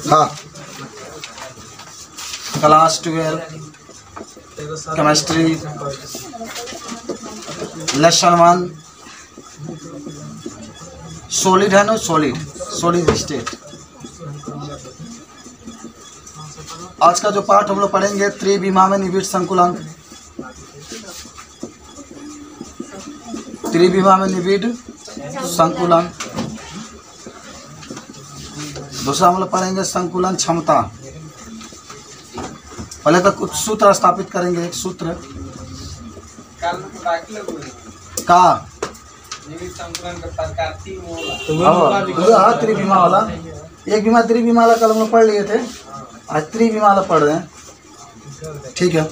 हाँ, class 12 chemistry lesson 1 solid है ना, सॉलिड स्टेट। आज का जो पाठ हम लोग पढ़ेंगे त्रिविमा में निविड़ संकुलन। त्रिविमा में निविड़ संकुलन। दूसरा हम लोग पढ़ेंगे संकुलन क्षमता। पहले तो कुछ सूत्र स्थापित करेंगे। एक सूत्र का त्रिविमा वाला, एक बीमा त्रिविमा वाला कल हम लोग पढ़ लिए थे, आज त्रिविमा वाला पढ़ रहे हैं। ठीक है,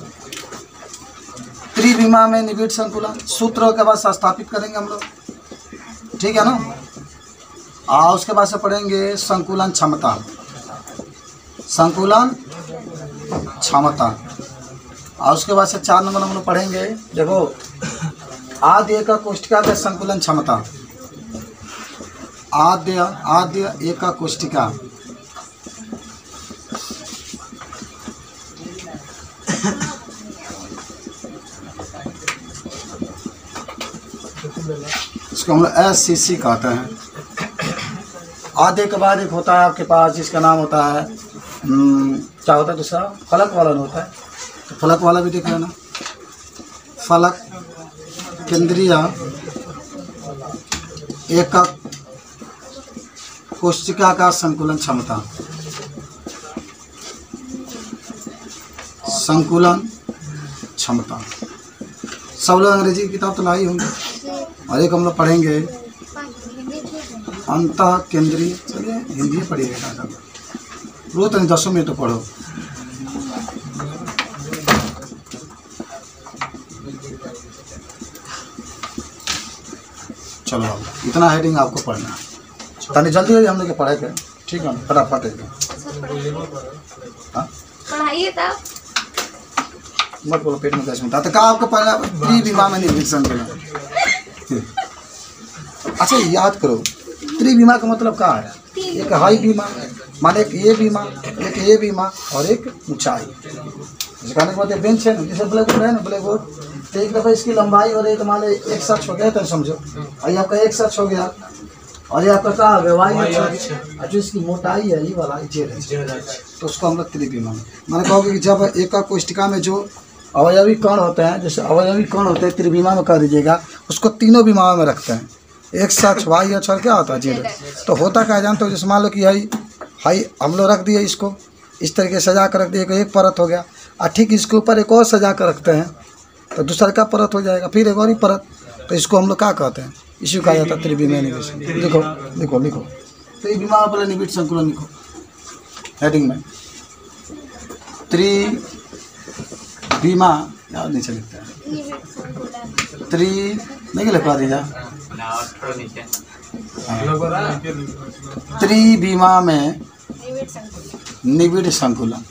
त्रिविमा में निविड़ संकुलन सूत्र के बाद स्थापित करेंगे हम लोग। ठीक है ना। उसके बाद से पढ़ेंगे संकुलन क्षमता। संकुलन क्षमता। और उसके बाद से 4 नंबर हम लोग पढ़ेंगे। देखो, आद्य एका कोष्ठिका का संकुलन क्षमता। आद्य एका कोष्ठिका। इसको हम लोग SCC कहते हैं। आधे के बाद एक होता है आपके पास जिसका नाम होता है क्या होता है दूसरा, फलक वाला होता है। तो फलक वाला भी देख लेना। फलक केंद्रीय एकक कोशिका का संकुलन क्षमता। संकुलन क्षमता। सब लोग अंग्रेजी की किताब तो लाई होंगे। और एक हम लोग पढ़ेंगे अंतः केंद्रीय। चलिए हिंदी पढ़िएगा, रोज नहीं 10 मिनट तो पढ़ो। चलो इतना हेडिंग आपको पढ़ना है। तनी जल्दी हम लोग पढ़े थे। ठीक है, फटाफट पढ़ाइए तब मत बोलो, पेट में 10 मिनट। तो कहा आपको पढ़ना त्रिविमा में निविड़ संकुलन। अच्छा याद करो, त्रिविमा का मतलब क्या है? एक हाई बीमा माने एक ये बीमा, एक ये बीमा और एक ऊंचाई। जैसे कहने के बाद बेंच है ना, जैसे ब्लैक बोर्ड है ना, ब्लैक बोर्ड। तो एक दफ़ा इसकी लंबाई और एक मान एक सच हो गया तो समझो, और आपका एक सच हो गया और ये आपका क्या हो गया वाई अक्ष। जो इसकी मोटाई है ये वाला जेड है, तो उसको हम लोग त्रिविमा में मैंने कहोगे कि जब एक कोष्ठिका में जो अवयवी कण होते हैं, जैसे अवयवी कण होते हैं त्रिविमा में कर दीजिएगा, उसको तीनों बीमाओं में रखते हैं। एक साथ वाई अक्षर क्या होता है जेड। तो होता क्या जानते हो, जैसे मान लो कि हाई हम लोग रख दिए, इसको इस तरीके से सजा कर रख दिए, एक परत हो गया। और ठीक इसके ऊपर एक और सजा कर रखते हैं तो दूसरा का परत हो जाएगा, फिर एक और ही परत। तो इसको हम लोग क्या कहते हैं? इसी कहा जाता है त्रिविमा निविड़ संकुलन। लिखो लिखो लिखो, त्रिविमा वाला निविड़ संकुलन लिखो हेडिंग में। त्रिविमा याद नीचे लिखते हैं, नहीं लिखवा दीजिए। त्रिविमा में निविड़ संकुलन।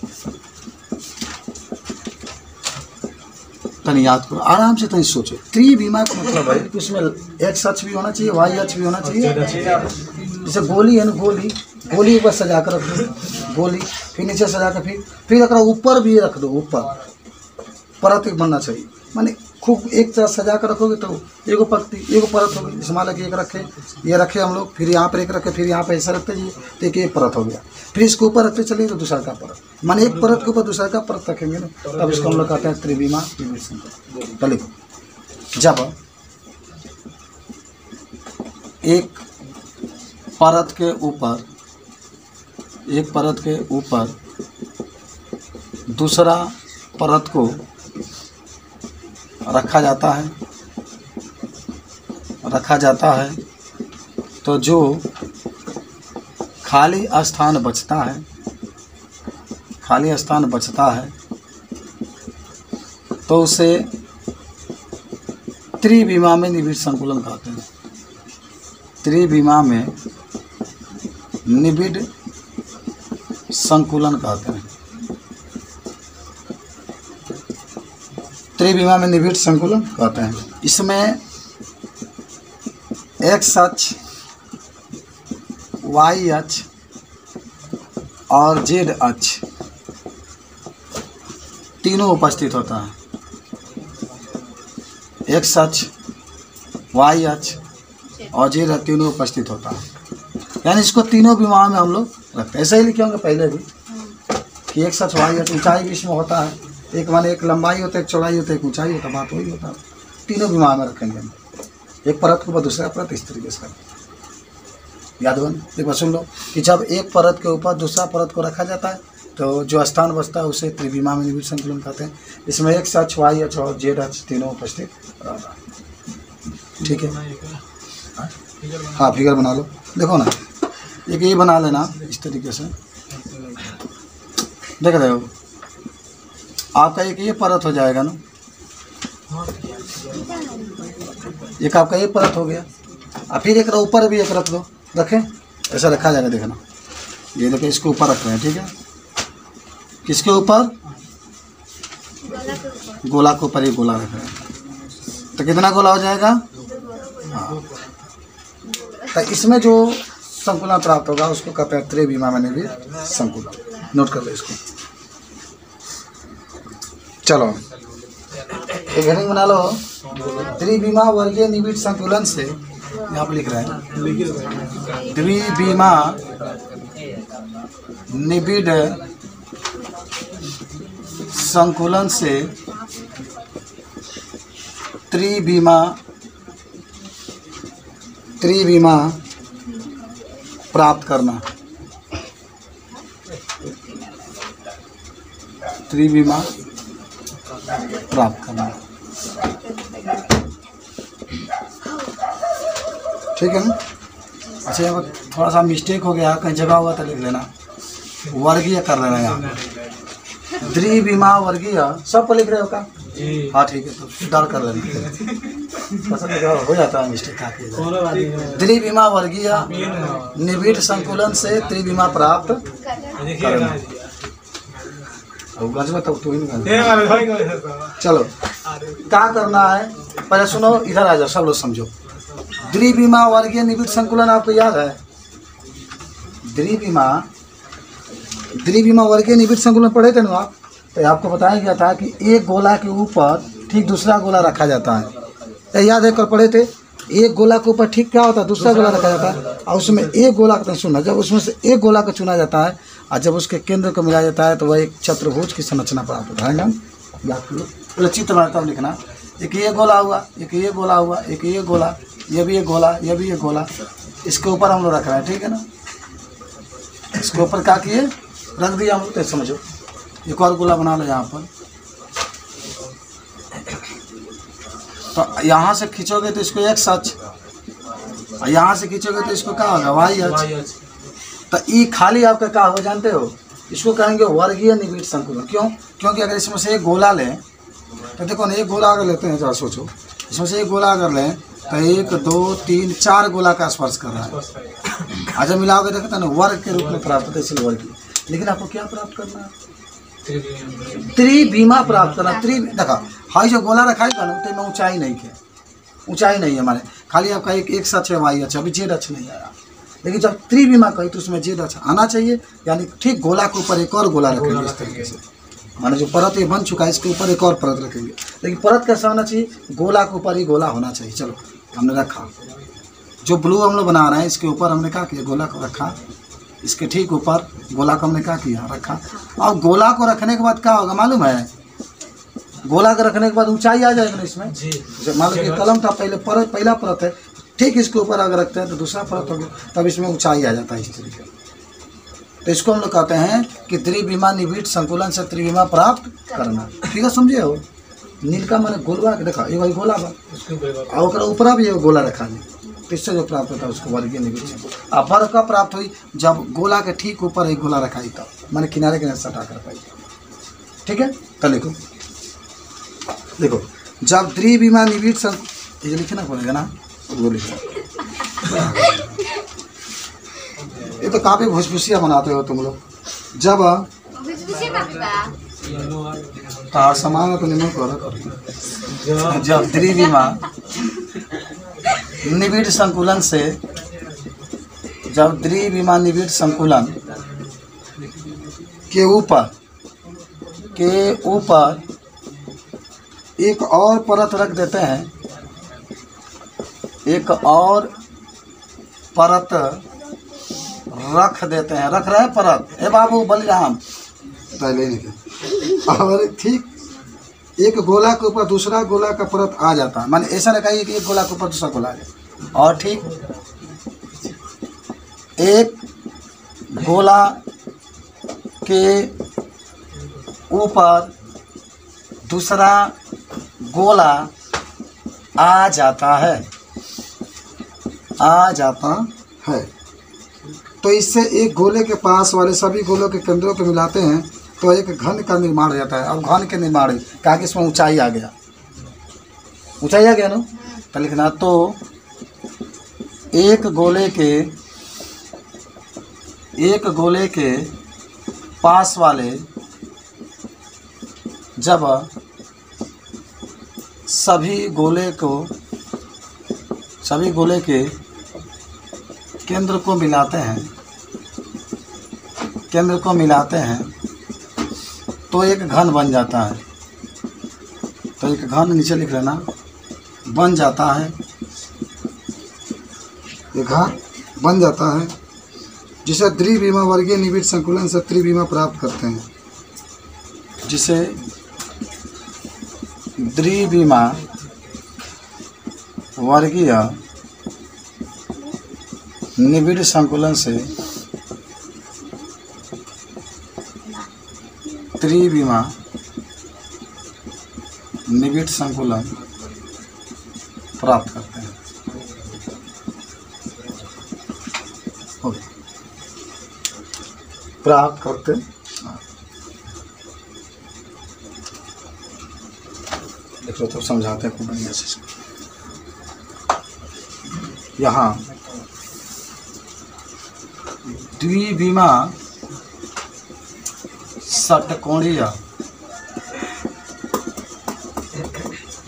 तनी याद करो, आराम से तनी सोचो। त्रिविमा का मतलब है कि उसमें एक्स अक्ष भी होना चाहिए, वाई अक्ष भी होना चाहिए। जैसे गोली है ना, गोली ऊपर सजा कर रख दो, गोली फिर नीचे सजा कर फिर अगर ऊपर भी रख दो, ऊपर परत बनना चाहिए। माने खूब एक तरह सजा कर रखोगे तो एगो पत्ती एगो परत होगी। जैसे मान लो कि एक रखे, ये रखे हम लोग, फिर यहाँ पर एक रखे, फिर यहाँ पर ऐसा रखते जाइए तो एक परत हो गया। फिर इसके ऊपर रखते चलिए तो दूसरा का परत, माने एक परत के ऊपर दूसरा का परत रखेंगे ना, तब इसको हम लोग कहते हैं त्रिविमा निविड़ संकुलन। तो लिखो, जब एक परत के ऊपर दूसरा परत को रखा जाता है तो जो खाली स्थान बचता है तो उसे त्रिविमा में निविड़ संकुलन कहते हैं। त्रिविमा में निविड़ संकुलन कहते हैं। त्रिविमा में निविड़ संकुलन कहते हैं। इसमें एक्स अक्ष, वाई अक्ष और जेड अक्ष तीनों उपस्थित होता है। एक्स अक्ष, वाई अक्ष और जेड तीनों उपस्थित होता है। यानी इसको तीनों विमाओं में हम लोग रखते हैं। ऐसे ही लिखे होंगे पहले भी कि एक्स अक्ष, वाई अक्ष, ऊंचाई भी इसमें होता है। एक माने एक लंबाई होता है, एक चौड़ाई होता है, एक ऊंचाई होता है, बात वही होता है। तीनों विमाओं में रखेंगे हम, एक परत के ऊपर दूसरा परत, इस तरीके से याद बन। एक बार सुन लो कि जब एक परत के ऊपर दूसरा परत को रखा जाता है तो जो स्थान बचता है उसे त्रिविमा में निविड़ संकुलन कहते हैं। इसमें एक्स अक्ष, वाई अक्ष और जेड अक्ष तीनों उपस्थित रहता है। ठीक है, हाँ फिगर बना लो। देखो ना, एक ये बना लेना इस तरीके से, देख रहे हो आपका एक ये परत हो जाएगा ना, एक आपका ये परत हो गया। और फिर एक ऊपर भी एक रख दो, रखें ऐसा रखा जाएगा। देखना ये देखें, इसको ऊपर रख रहे हैं। ठीक है, किसके ऊपर? गोला के ऊपर ये गोला रख रहे हैं तो कितना गोला हो जाएगा? हाँ, तो इसमें जो संकुलन प्राप्त होगा उसको कहते हैं त्रिविमा में निविड़ संकुलन। नोट कर लो इसको। चलो एक हेडिंग बना लो, त्रिविमा वर्गीय निविड़ संकुलन से, यहाँ पर लिख रहे हैं त्रिविमा निविड़ संकुलन से त्रिविमा प्राप्त करना। त्रिविमा प्राप्त करना, ठीक है ना। अच्छा यहाँ पर थोड़ा सा मिस्टेक हो गया, कहीं जगह हुआ तो लिख लेना, वर्गीय कर लेना। यहाँ त्रिविमा वर्गीय सब को लिख रहे हो का? हाँ ठीक है, तो सुधार कर लेना, पसंद हो जाता है मिस्टेक। त्रिविमा वर्गीय निविड़ संकुलन से त्रिविमा प्राप्त करना। तो चलो क्या करना है, पहले सुनो, इधर आ जाओ सब लोग समझो। त्रिविमा वर्गीय निविड़ संकुलन आपको याद है? त्रिविमा वर्गीय निविड़ संकुलन पढ़े थे ना आप? तो आपको बताया गया था कि एक गोला के ऊपर ठीक दूसरा गोला रखा जाता है। तो याद है, कल पढ़े थे, एक गोला के ऊपर ठीक क्या होता है? दूसरा गोला रखा जाता है। और उसमें एक गोला का सुनना, जब उसमें से एक गोला को चुना जाता है और जब उसके केंद्र को मिलाया जाता है तो वह एक चतुर्भुज की संरचना प्राप्त होता है ना। याद करो, पहले चित्र बनाता हूँ, लिखना। एक ये गोला हुआ, एक ये गोला हुआ, एक ये गोला, ये भी एक गोला, ये भी एक गोला, इसके ऊपर हम लोग रख रहे हैं। ठीक है ना, इसके ऊपर क्या किए? रख दिया हम लोग। तो समझो एक और गोला बना लो यहाँ पर। तो यहाँ से खींचोगे तो इसको एक्स अक्ष, और यहाँ से खींचोगे तो इसको क्या होगा? वाई अक्ष। तो ये खाली आपका क्या हो जानते हो? इसको कहेंगे वर्गीय निविड़ संकुलन। क्यों? क्योंकि अगर इसमें से एक गोला लें तो देखो ना, एक गोला अगर लेते हैं, जरा सोचो, इसमें से एक गोला अगर लें तो 1 2 3 4 गोला का स्पर्श कर रहा है। आज मिलाओगे देखते हैं ना, वर्ग के रूप में प्राप्त होता है, इसलिए वर्गीय। लेकिन आपको क्या प्राप्त करना है? त्रिविमा प्राप्त करना। देखा हाई जो गोला रखा है ना, तो ऊंचाई नहीं है, ऊंचाई नहीं है हमारे, खाली आपका एक अक्ष है, वाई अक्ष, अभी जेड अक्ष नहीं आया। लेकिन जब त्रिविमा कही तो उसमें जेड अक्ष आना चाहिए। यानी ठीक गोला के ऊपर एक और गोला रखेंगे इस तरीके से, माने जो परत ये बन चुका है इसके ऊपर एक और परत रखेंगे। लेकिन परत कैसा होना चाहिए? गोला के ऊपर ही गोला होना चाहिए। चलो हमने रखा, जो ब्लू हम लोग बना रहे हैं इसके ऊपर हमने क्या किया? गोला को रखा, इसके ठीक ऊपर गोला को हमने क्या किया? रखा। और गोला को रखने के बाद क्या होगा मालूम है? गोला को रखने के बाद ऊंचाई आ जाएगा ना इसमें। जैसे मान लो कि कलम था, पहला परत है, ठीक इसके ऊपर अगर रखते हैं तो दूसरा परत हो गया, तब इसमें ऊंचाई आ जाता है इस तरीके। तो इसको हम लोग कहते हैं कि त्रिविमा निविड़ संकुलन से त्रिविमा प्राप्त करना। ठीक है, समझे हो? नीलका मैंने गोलवा के देखा, ये वही गोला बा, और ऊपर भी एक गोला रखा नहीं, तो इससे जो प्राप्त होता है उसको वर्गीय निविड़ संकुलन। अब वर्ग का प्राप्त हुई जब गोला के ठीक ऊपर एक गोला रखा ही था, मैंने किनारे किनारे सटा कर पाई। ठीक है, तो देखो जब त्रिविमा निविड़ संकुलन, ये लिखना पड़ेगा ना, वो लिखना। ये तो काफी भूसभूसिया बनाते हो तुम लोग। जब सामान तो निमन करो, जब त्रिविमा निविड़ संकुलन से, जब त्रिविमा निविड़ संकुलन के ऊपर एक और परत रख देते हैं, एक और परत रख देते हैं। रख रहे हैं परत, हे बाबू बलिराम पहले नहीं। और ठीक एक गोला के ऊपर दूसरा गोला का परत आ जाता है, माने ऐसा नहीं कहिए कि एक गोला के ऊपर दूसरा गोला आ जाए। और ठीक एक गोला के ऊपर दूसरा गोला आ जाता है, तो इससे एक गोले के पास वाले सभी गोलों के केंद्रों को मिलाते हैं तो एक घन का निर्माण हो जाता है। अब घन के निर्माण कहा कि इसमें ऊंचाई आ गया, ना तो लिखना। तो एक गोले के पास वाले जब सभी गोले के केंद्र को मिलाते हैं तो एक घन बन जाता है। तो एक घन नीचे लिख लेना, बन जाता है, एक घन बन जाता है, जिसे द्विविमा वर्गीय निबिड़ संकुलन से त्रिविमा प्राप्त करते हैं। जिसे द्विविमा वर्गीय निबिड़ संकुलन से त्रिविमा निबिड़ संकुलन प्राप्त करते हैं। प्राप्त करते देखो तो समझाते हैं बढ़िया से। यहाँ द्विविमा षटकोणीय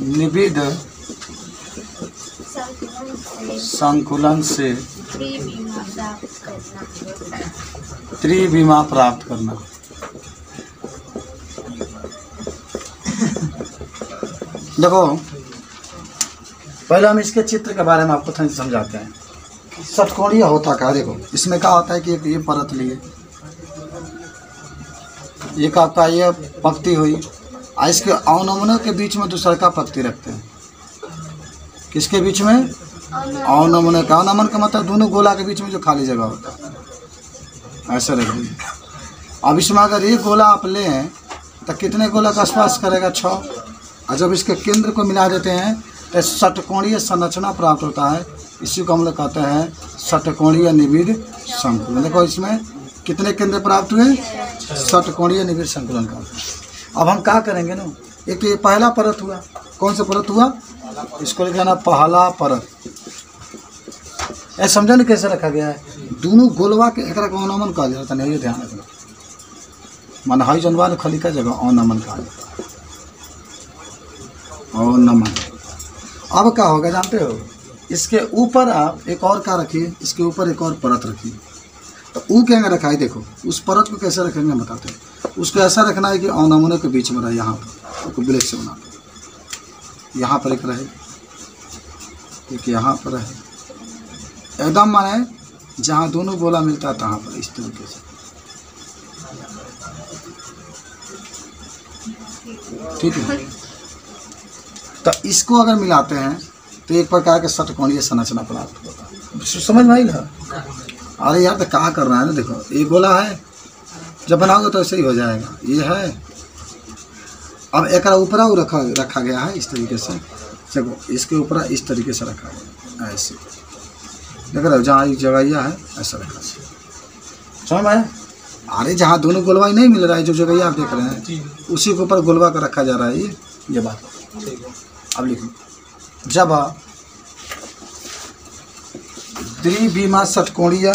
निबिड़ संकुलन से त्रिविमा प्राप्त करना। देखो पहले हम इसके चित्र के बारे में आपको थोड़ा समझाते हैं। षटकोणीय होता क्या, देखो इसमें क्या होता है कि ये परत लिए, एक आपका ये पंक्ति हुई, और इसके अवनमनों के बीच में दूसरा का पंक्ति रखते हैं। किसके बीच में? अवनमन का। अवनमन का मतलब दोनों गोला के बीच में जो खाली जगह होता है, ऐसा रख दीजिए। अब इसमें अगर एक गोला आप लें तो कितने गोला का स्पर्श करेगा? 6। और जब इसके केंद्र को मिला देते हैं तो षटकोणीय संरचना प्राप्त होता है। इसी को हम लोग कहते हैं षटकोणीय निबिड़ संकुलन। देखो इसमें कितने केंद्र प्राप्त हुए? षटकोणीय निबिड़ संकुलन का। अब हम क्या करेंगे ना, एक तो ये पहला परत हुआ। कौन सा परत हुआ? इसको लिखना पहला परत। ऐसा समझो नहीं कैसे रखा गया है? दोनों गोलवा के एक अवनमन कहा जाता है, ये ध्यान रखना। मन हाई जनवान खली का जगह अवनमन कहा जाता है, अवनमन। अब क्या होगा जानते हो? इसके ऊपर आप एक और क्या रखिए, इसके ऊपर एक और परत रखिए। तो ऊ क्या रखा है, देखो उस परत को कैसे रखेंगे बताते हैं। उसको ऐसा रखना है कि अवनमनों के बीच में रहे, यहाँ पर उसको ब्लैक से बना, यहाँ पर एक रहे, एक यहाँ पर रहे, एकदम माने जहाँ दोनों गोला मिलता है तहाँ पर, इस तरीके से। ठीक है। तो इसको अगर मिलाते हैं तो एक प्रकार के षटकोणीय संरचना प्राप्त होता है। समझ में आई ना? अरे यार तो क्या कर रहा है ना, देखो ये गोला है, जब बनाओगे तो ऐसे ही हो जाएगा। ये है, अब एक ऊपर रखा गया है इस तरीके से। देखो इसके ऊपर इस तरीके से रखा गया है, ऐसे देख रहे हो, जहाँ एक जगह है ऐसा रखा है। समझ में? अरे जहाँ दोनों गोलवा नहीं मिल रहा है, जो जगह आप देख रहे हैं उसी के ऊपर गोलवा का रखा जा रहा है। ये बात अब लिखो, जब द्विविमा षटकोणीय,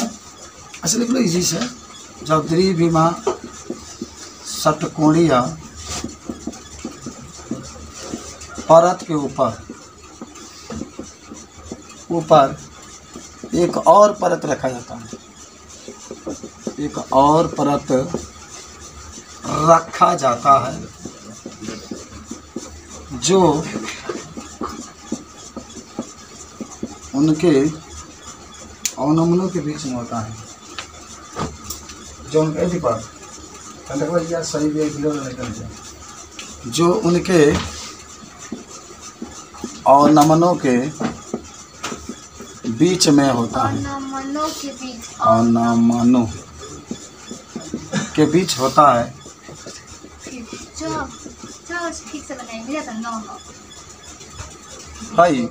ऐसे लिख लो इजी से, जब द्विविमा षटकोणीय परत के ऊपर एक और परत रखा जाता है। एक और परत रखा जाता है जो उनके अवनमनों के बीच में होता है, जो उनके सही भी जो उनके अवनमनों के बीच में होता है, अवनमनों के बीच होता है। भाई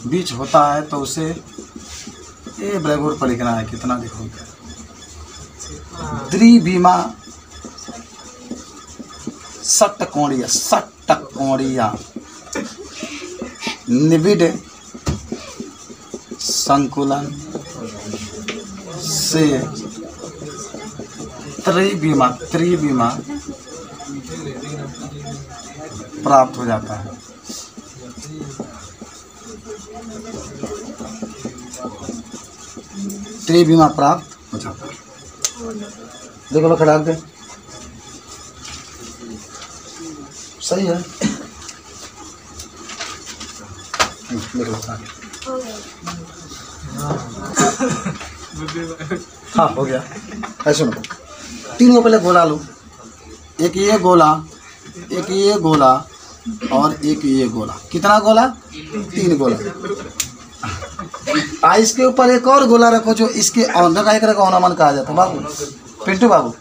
बीच होता है तो उसे ये ब्लैक बोर्ड पर लिखना है, कितना देखो द्विभीमा षट्कोणीय निबिड़ संकुलन से त्रिभीमा प्राप्त हो जाता है। त्रिभीमा प्राप्त हो जाता है। देखो लो खड़ा दे, सही है। हाँ हो गया। ऐसे सुनो, तीन को पहले गोला लो, एक ये गोला, एक ये गोला और एक ये गोला। कितना गोला? 3 गोला। इसके ऊपर एक और गोला रखो जो इसके एक रखो अवनमन कहा जाता है। बाबू पिंटू बाबू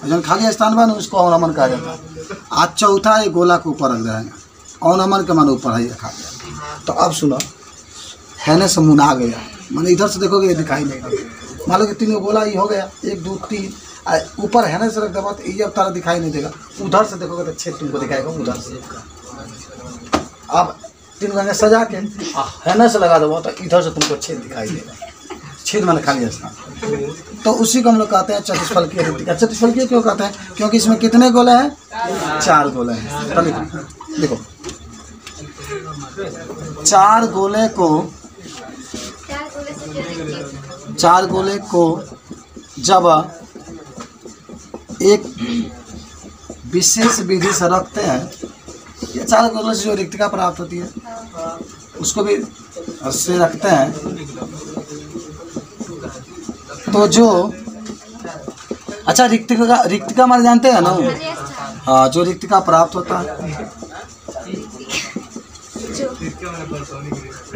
जो खाली स्थान बा उसको अवनमन कहा जाता है। आज चौथा ये गोला के ऊपर रख देंगे, अवनमन के मान ऊपर ही रखा गया। तो अब सुनो, हैने से मुना गया, मैंने इधर से देखोगे ये दिखाई नहीं देगा। मान लो कि 3 गोला ये हो गया, 1 2 3, ऊपर हैने से रख देगा तो ये अब तारा दिखाई नहीं देगा। उधर से देखोगे तो छेद तुमको दिखाएगा उधर से। अब 3 गंगे सजा के हैने से लगा दो तो इधर से तुमको छेद दिखाई देगा। छेद माने खाली स्थान। तो उसी को हम लोग कहते हैं चतुष्फलकीय ऋक्तिका। चतुष्फलकीय क्यों कहते हैं? क्योंकि इसमें कितने गोले हैं? 4 गोले हैं। तो देखो 4 गोले को जब एक विशेष विधि से रखते हैं, ये 4 गोले से जो ऋक्तिका प्राप्त होती है उसको भी से रखते हैं, तो जो अच्छा ऋक्तिका माने जानते हैं ना? हाँ, जो ऋक्तिका प्राप्त होता है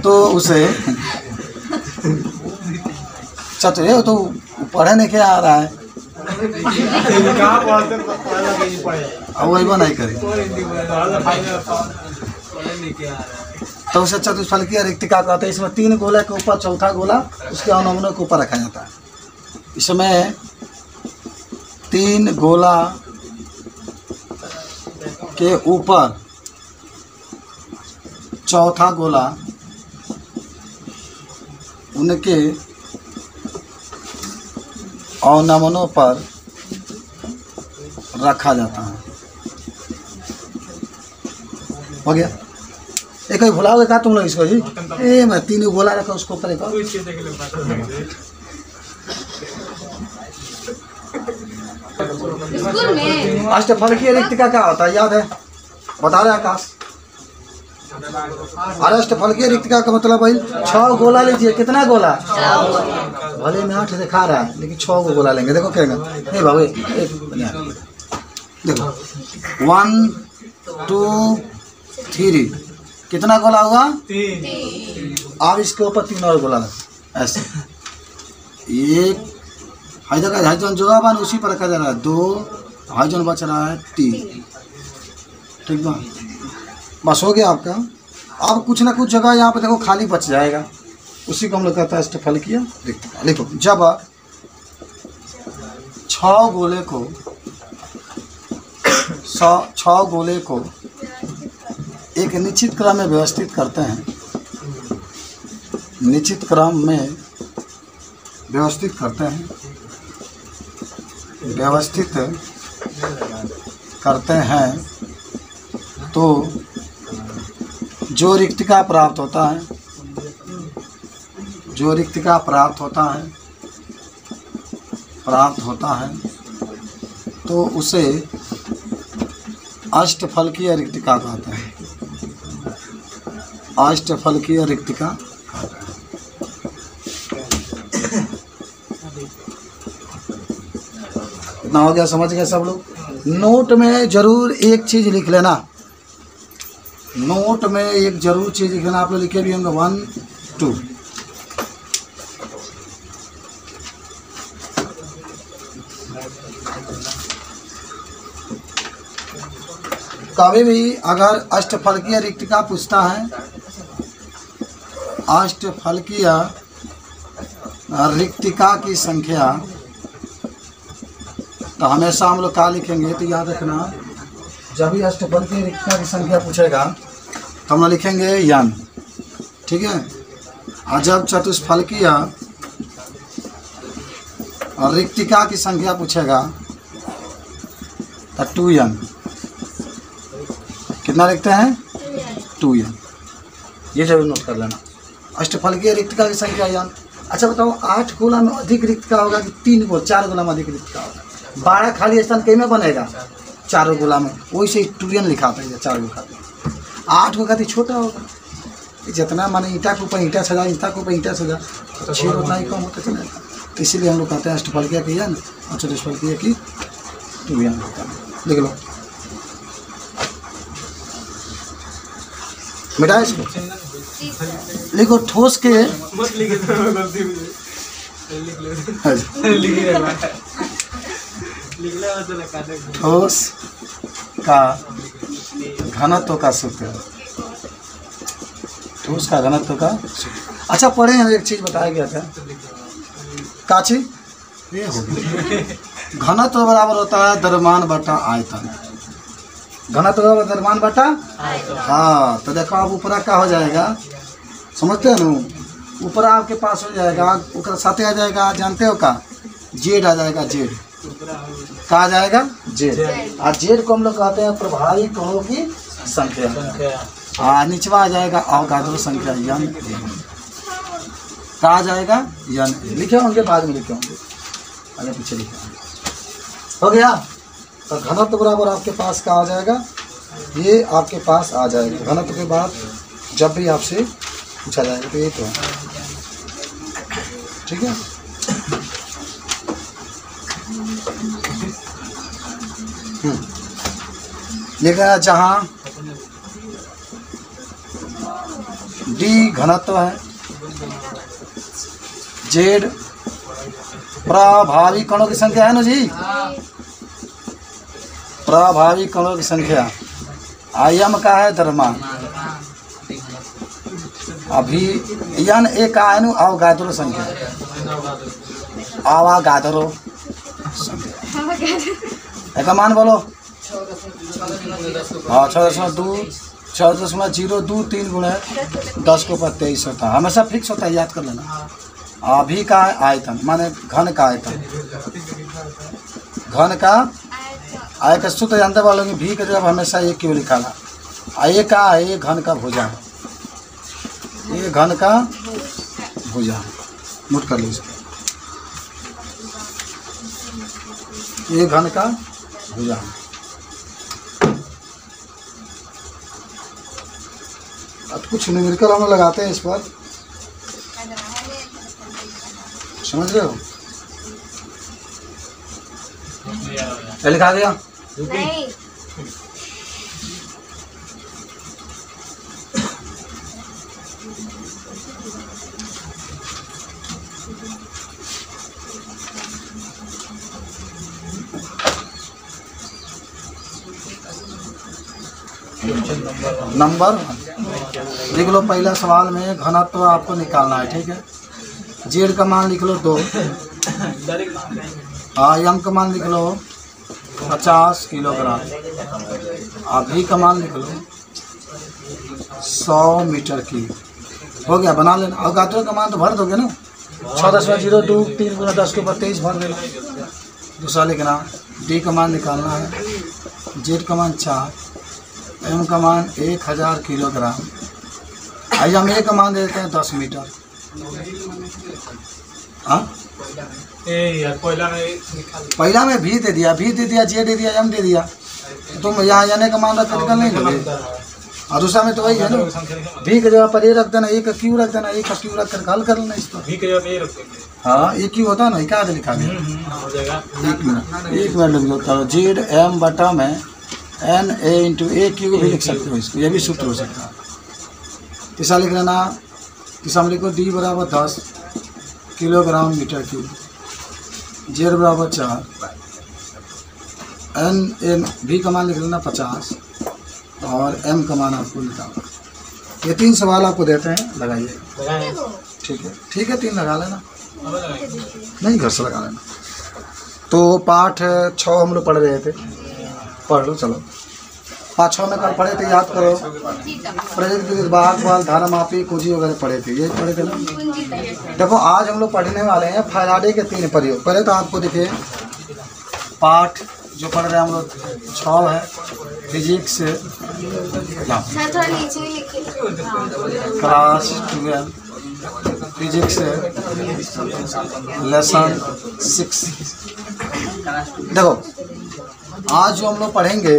तो उसे चतुर तो पढ़े नहीं क्या आ रहा है, वही नहीं करे तो उसे चतुष्फलकीय ऋक्तिका कहते हैं। इसमें 3 गोले के ऊपर चौथा गोला उसके अवनमनों के ऊपर रखा जाता है। इसमें 3 गोला के ऊपर चौथा गोला उनके अवनमनों पर रखा जाता है। हो गया? एक ही भुलाओगे क्या तुम लोग इसको जी? मैं 3 गोला रखा उसको ऊपर एक अष्टफलकीय ऋक्तिका क्या होता है याद है? बता रहे आकाश। अष्टफलकीय ऋक्तिका का मतलब भाई 6 गोला लीजिए। कितना गोला? भले में 8 दिखा रहा है लेकिन 6 को गोला लेंगे। देखो क्या नहीं बाबू, देखो 1 2 3 कितना गोला हुआ? 3। अब इसके ऊपर 3 और गोला ऐसे। एक हाइजन जो बन उसी पर रखा जा रहा है। 2 हाइजन बच रहा है 3। ठीक बा, बस हो गया आपका। अब कुछ ना कुछ जगह यहाँ पे देखो खाली बच जाएगा, उसी को हम लोग कहता है अष्टफलकीय ऋक्तिका। देखो जब 6 गोले को एक निश्चित क्रम में व्यवस्थित करते हैं, निश्चित क्रम में व्यवस्थित करते हैं तो जो ऋक्तिका प्राप्त होता है प्राप्त होता है तो उसे अष्टफलकीय रिक्तिका कहते हैं। अष्टफलकीय रिक्तिका कहते हैं। इतना हो गया, समझ गए सब लोग। नोट में जरूर एक चीज लिख लेना, नोट में एक जरूर चीज लिख लेना। आप लोग लिखे भी होंगे 1 2। कभी भी अगर अष्टफलकीय रिक्तिका पूछता है, अष्टफलकीय रिक्तिका की संख्या, तो हमेशा हम लोग क्या लिखेंगे, तो याद रखना जब भी अष्टफलकीय रिक्तिका की संख्या पूछेगा तो हम लोग लिखेंगे n, ठीक है। और जब चतुष्फलकीय रिक्तिका की संख्या पूछेगा तो 2n। कितना लिखते हैं? 2n। ये जरूर नोट कर लेना। अष्टफलकीय रिक्तिका की संख्या n। अच्छा बताओ, 8 गुना में अधिक रिक्तिका होगा कि 3 गुना 4 गुना में अधिक रिक्तिका होगा? 12 खाली स्थान कई में बनेगा? 4 गुना में। वही से 2n लिखाता है, 4 गुना। 8 को खाती छोटा होगा, जितना माने ईंटा के ऊपर ईंटा सजा, ईंटा के ऊपर ईंटा सजा, तो 6 उतना ही कम होता चलेगा। तो इसीलिए हम लोग कहते हैं अष्टफलकीय की n और चतुष्फलकीय की 2n। लिख लो, मिटा इसको, लिखो ठोस के ठोस का घनत्व का सूत्र, ठोस का घनत्व का सूत्र। अच्छा पढ़े हैं, एक चीज बताया गया था, काची ये हो घनत्व बराबर होता है द्रव्यमान बटा आयतन। घनत्व बराबर द्रव्यमान बटा, हाँ। तो देखो अब ऊपरा क्या हो जाएगा, समझते हैं ना? ऊपरा आपके पास हो जाएगा, ऊपर साथे आ जाएगा, जानते हो का? जेड आ जाएगा, जेड का आ जाएगा, जेड। और जेड को हम लोग कहते हैं प्रभावी कणों की संख्या। और नीचवा आ जाएगा अवगाद्रो संख्या n। का आ जाएगा n। लिखे होंगे, बाद में लिखे होंगे, आगे पीछे लिखे होंगे। हो गया। तो घनत्व बराबर आपके पास का आ जाएगा, ये आपके पास आ जाएगा। घनत्व के बाद जब भी आपसे पूछा जाएगा तो ये तो है, ठीक है। लिखा जहाँ d घनत्व है, z प्रभावी कणों की संख्या है ना जी, प्रभावी कणों की संख्या। आयम का है द्रव्यमान, अभी n एक का है अवगाद्रो संख्या, अवगाद्रो संख्या। एक मान बोलो, हाँ 6.0223 गुणे 10 के ऊपर 23 होता है, हमेशा फिक्स होता है, याद कर लेना। अभी का है आयतन, माने घन का आयतन, घन का आयतन सूत्र जानते वालों की, भी का जब हमेशा एक क्यों लिखा ना, आय का है घन का भुजा, ये घन का भुजा, नोट कर लीजिए, ये घन का भुजा। अब कुछ न्यूमेरिकल हम लगाते हैं इस पर, समझ रहे हो? लिखा गया नहीं। नंबर लिख लो। पहला सवाल में घनत्व आपको निकालना है, ठीक है। जेड का मान लिख लो 2, एम का मान लिख लो 50 किलोग्राम, अभी का मान लिख लो 100 मीटर की। हो गया, बना लेना। अवगाद्रो का मान तो भर दोगे ना, 6.0223 गुना 10 के ऊपर 23 भर देना। दूसरा लिखना, डी का मान निकालना है, जेड का मान 4, एम का मान 1000 किलोग्राम, आई हम ए का मान देते हैं 10 मीटर। हाँ पहला में भी दे दिया, जे दे दिया, एम दे दिया, तुम यहाँ जाने का मान रख निकल नहीं लगे। और दूसरा में तो वही है ना, भी के जगह पर ए रख देना, एक क्यू रख देना, एक क्यू रख कर हल कर लेना इसको। हाँ एक क्यू होता है ना, क्या लिखा गया, एक मिनट लिख दो, जेड एम बटा में N A into A Q भी लिख सकते हो इसको, ये भी सूत्र हो सकता है। तीसरा लिख लेना, तीसरा में लिखो डी बराबर 10 किलोग्राम मीटर क्यूब, जेड बराबर 4, एन भी का मान लिख लेना 50 और एम का मान आपको निकालना। ये 3 सवाल आपको देते हैं, लगाइए। ठीक है 3 लगा लेना, नहीं घर से लगा लेना। तो पाठ 6 हम लोग पढ़ रहे थे, पढ़ लो चलो। पाठ 6 में कल पढ़े थे, याद करो, प्रेरित बाल धारामापी कुंजी वगैरह पढ़े थे, ये पढ़े थे ना। देखो आज हम लोग पढ़ने वाले हैं फैराडे के 3 प्रयोग। पहले तो आपको देखिए पाठ जो पढ़ रहे हैं हम लोग 6 है, फिजिक्स क्लास 12 फिजिक्स लेसन 6। देखो आज जो हम लोग पढ़ेंगे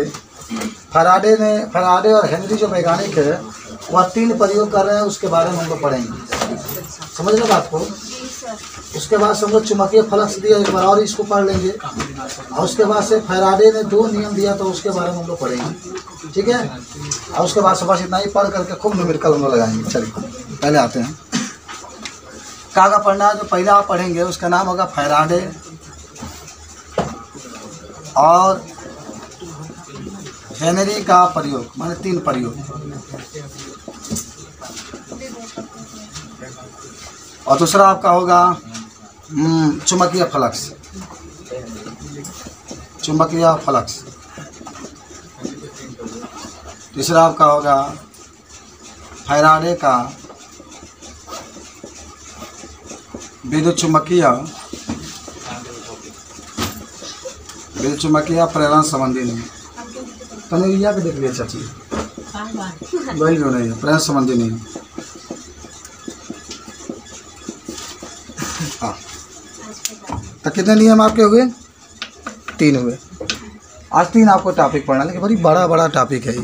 फैराडे और हेनरी जो वैज्ञानिक है वह 3 प्रयोग कर रहे हैं, उसके बारे में हम लोग पढ़ेंगे। समझ लो बात को। उसके बाद से हम लोग चुंबकीय फ्लक्स दिया एक बार और इसको पढ़ लेंगे, और उसके बाद से फैराडे ने 2 नियम दिया तो उसके बारे में हम लोग पढ़ेंगे, ठीक है। और उसके बाद से बस इतना ही पढ़ करके खूब न्यूमेरिकल हम लोग लगाएंगे। चलिए पहले आते हैं, का पढ़ना है। जो पहला आप पढ़ेंगे उसका नाम होगा फैराडे और हेनरी का प्रयोग, माने 3 प्रयोग। और दूसरा आपका होगा चुंबकीय फ्लक्स, तीसरा आपका होगा फैराडे का विद्युत चुंबकीय प्रेरण संबंधी नहीं। कन्हैया के देख लिया चाची, वही जो नहीं है, प्रेरण संबंधी नहीं। हाँ तो कितने नियम आपके हुए? 3 हुए। आज 3 आपको टॉपिक पढ़ना, लेकिन बड़ी बड़ा टॉपिक है ये।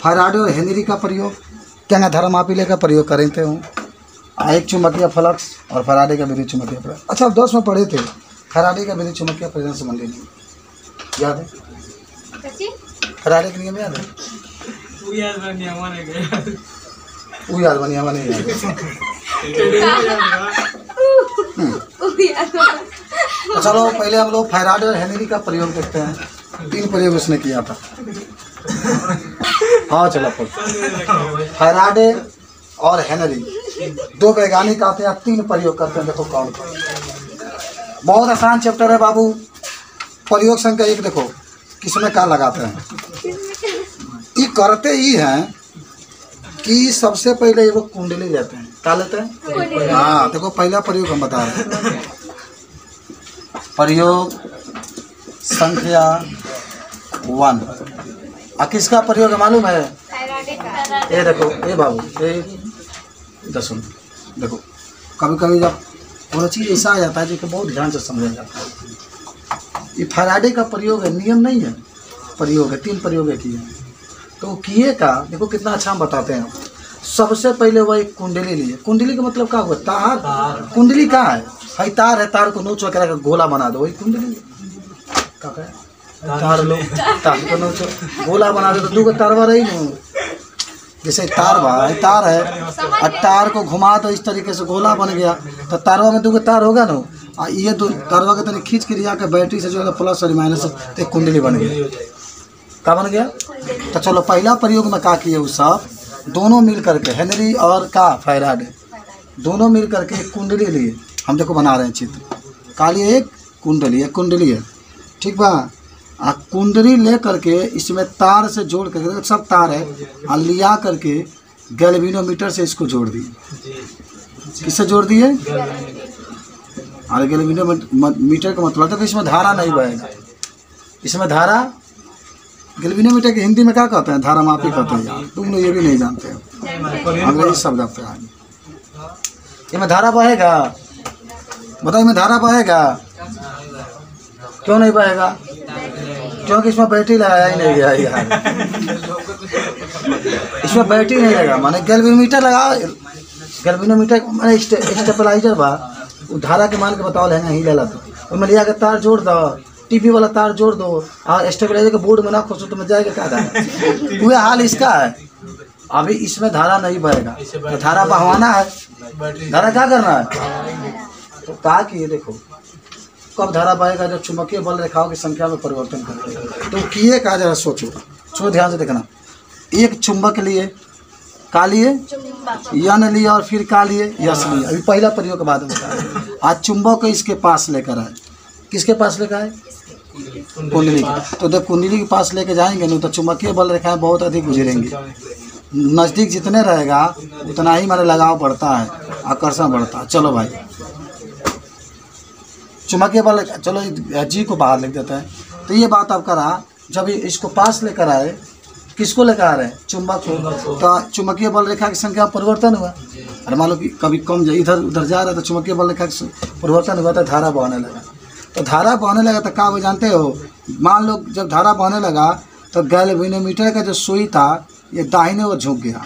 फैराडे और हेनरी का प्रयोग, क्या धारामापी का प्रयोग करें थे हूँ, एक चुंबकीय फ्लक्स और फैराडे का विद्युत चुंबकीय प्रेरण। अच्छा आप 10 में पढ़े थे, फैराडे का विद्युत चुंबकीय प्रेरण संबंधी नहीं याद है? फैराडे के नियम याद है? वो याद बनिया नहीं याद। तो चलो पहले हम लोग फैराडे और हेनरी का प्रयोग देखते हैं। 3 प्रयोग उसने किया था। हाँ चलो फैराडे और हेनरी 2 वैज्ञानिक आते हैं, 3 प्रयोग करते हैं। देखो कौन कौन। बहुत आसान चैप्टर है बाबू। प्रयोग संख्या 1 देखो, किसमें क्या लगाते हैं। ये करते ही हैं कि सबसे पहले वो कुंडली लेते हैं। क्या लेते हैं? हाँ देखो पहला प्रयोग हम बता रहे हैं। प्रयोग संख्या 1 किसका प्रयोग है मालूम है? ये देखो, ये बाबू ये सुन, देखो कभी कभी जब कोई चीज़ ऐसा आ जाता है जो कि बहुत ध्यान से समझा जाता है। ये फैराडे का प्रयोग है, नियम नहीं है, प्रयोग है। 3 प्रयोग है किए। तो किए का देखो कितना अच्छा हम बताते हैं। सबसे पहले वह एक कुंडली लिए। कुंडली का मतलब क्या हुआ? तार। कुंडली क्या है? भाई तार है, तार को नोच वगैरह का गोला बना दो, वही कुंडली क्या है। तार लो, तार को नोचो गोला बना दो तो 2 तारवा रही न। जैसे तार है और तार को घुमा तो इस तरीके से गोला बन गया, तो तारवा में 2 तार होगा ना। और ये 2 तारवा के तनी खींच के लिया के बैटरी से जो है प्लस और माइनस तो एक कुंडली बन गई। क्या बन गया? तो चलो पहला प्रयोग में क्या किए वो सब दोनों मिल करके, हेनरी और का फैराडे दोनों मिल करके एक कुंडली लिए। हम देखो बना रहे हैं चित्र। का लिए? एक कुंडली है, ठीक बा। कुंडली ले करके इसमें तार से जोड़ करके, सब तार है, और लिया करके गैल्वेनोमीटर से इसको जोड़ दिए। किससे जोड़ दिए? अरे गैल्वेनोमीटर का मतलब था कि इसमें धारा नहीं बहेगा। इसमें धारा, गैल्वेनोमीटर की हिंदी में क्या कहते हैं? धारामापी कहते हैं यार, तुम लोग ये भी नहीं जानते हो, अंग्रेजी शब्द आपके आगे। इसमें धारा बहेगा बताइए में धारा बहेगा? क्यों नहीं बहेगा? क्योंकि इसमें बैटरी लगाया ही नहीं गया यार। इसमें बैटरी नहीं लगा, माने गैल्वेनोमीटर लगा, गैल्वेनोमीटर माने स्टेबलाइजर बा, वो धारा के मान के बताओ लेना ही लेला तो उसमें लिया के तार जोड़ दो, टीवी वाला तार जोड़ दो और स्टेबलाइजर के बोर्ड में ना खोसो तो में जाएगा क्या धारा। वह हाल इसका है। अभी इसमें धारा नहीं बहेगा तो धारा बहवाना है, धारा क्या करना है? तो कहा कि ये देखो कब धारा बहेगा? जब चुंबकीय बल रेखाओं की संख्या में परिवर्तन करेगा। तो किए कहा जरा सोचो ध्यान से देखना। एक चुंबक लिए, का लिए यन लिए और फिर का लिए यस लिए। अभी पहला प्रयोग के बाद बताया। आज चुंबक को इसके पास लेकर आए, किसके पास लेकर आए? कुंडली। तो जब कुंडली के पास लेके जाएंगे ना तो चुंबकीय बल रेखाएं बहुत अधिक गुजरेंगी। नज़दीक जितने रहेगा उतना ही हमारे लगाव बढ़ता है, आकर्षण बढ़ता है। चलो भाई चुंबकीय बल, चलो जी को बाहर लिख देते हैं। तो ये बात अब करा, जब इसको पास लेकर आए, किसको लेकर आ रहे हैं? चुंबक को। तो चुंबकीय बल रेखा की संख्या में परिवर्तन हुआ। और मान लो कि कभी कम जाए, इधर उधर जा रहा है तो चुंबकीय बल रेखा की परिवर्तन हुआ तो धारा बहने लगा। तो धारा बहने लगा तो क्या हो जानते हो? मान लो जब धारा बहने लगा तो गैल्वेनोमीटर का जो सुई था ये दाहिने ओर झुक गया,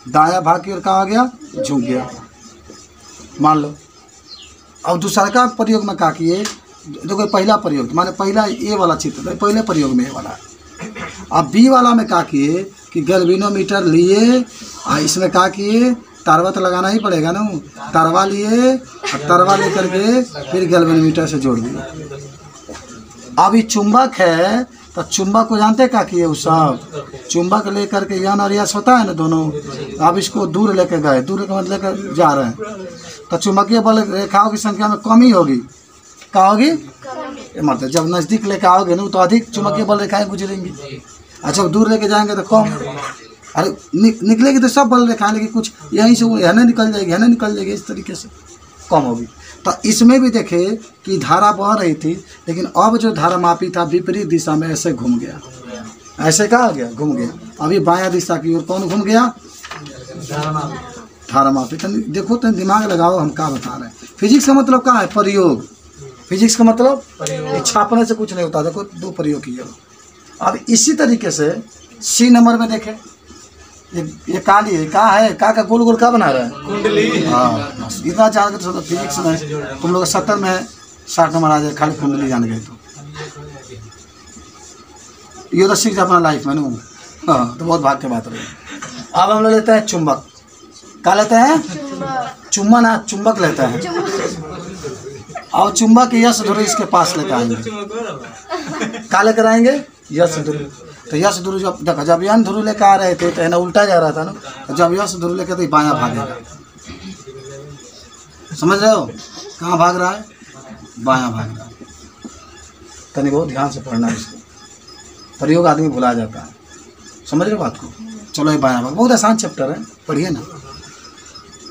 दायां भाग की ओर क्या हो गया? झुक गया। मान लो अब दूसरा का प्रयोग में क्या किए? देखो पहला प्रयोग माने पहला ए वाला चित्र, पहले प्रयोग में ए वाला। अब बी वाला में क्या किए कि गैल्वेनोमीटर लिए और इसमें क्या किए? तारवा तो लगाना ही पड़ेगा ना, तारवा लिए और तारवा लेकर के फिर गैल्वेनोमीटर से जोड़ दिए। अब ये चुंबक है तो चुंबक को जानते क्या किए? उस सब चुंबक लेकर के यन और यस होता है ना दोनों। अब इसको दूर लेकर गए, दूर के मतलब लेकर जा रहे हैं तो चुंबकीय बल रेखाओं की संख्या में कमी होगी। क्या होगी? मतलब जब नज़दीक लेकर आओगे ना तो अधिक चुंबकीय बल रेखाएं गुजरेंगी, अच्छा दूर लेके जाएंगे तो कम। अरे निकलेगी तो सब बल रेखाएं, लेकिन कुछ यहीं से हने निकल जाएगी, हने निकल जाएगी, इस तरीके से कम होगी। तो इसमें भी देखे कि धारा बह रही थी, लेकिन अब जो धारा मापी था विपरीत दिशा में ऐसे घूम गया। ऐसे क्या हो गया? घूम गया। अभी बायां दिशा की ओर कौन घूम गया? धारा मापी। तो देखो तो दिमाग लगाओ हम क्या बता रहे हैं। फिजिक्स का मतलब क्या है? प्रयोग। फिजिक्स का मतलब छापने से कुछ नहीं होता। देखो दो प्रयोग किए। अब इसी तरीके से सी नंबर में देखें, ये काली है, क्या है? का गोल गोल क्या बना रहा है? कुंडली। हाँ इतना जान कर तो फिजिक्स में तुम लोग 70 में 60 नंबर आ जाए, खाली कुंडली जान गए तो ये तो सीख अपना लाइफ में ना। हाँ तो बहुत भाग के बात रही। अब हम लोग लेते हैं चुंबक। क्या लेते हैं? चुम्बन ना, चुंबक लेते हैं। और चुंबक यश ध्रुव इसके पास लेकर आएंगे। क्या लेकर आएंगे? यश ध्रुव। तो यश ध्रुव जब देखो, जब यन ध्रुव लेकर आ रहे थे तो है ना उल्टा जा रहा था ना, तो जब यश ध्रुव लेकर तो बायां भागेगा। समझ रहे हो? कहाँ भाग रहा है? बायां भाग रहा है। तनी बहुत ध्यान से पढ़ना इसको, प्रयोग आदमी भुला जाता है। समझ रहे हो बात को? चलो ये बायां भाग, बहुत आसान चैप्टर है, पढ़िए ना।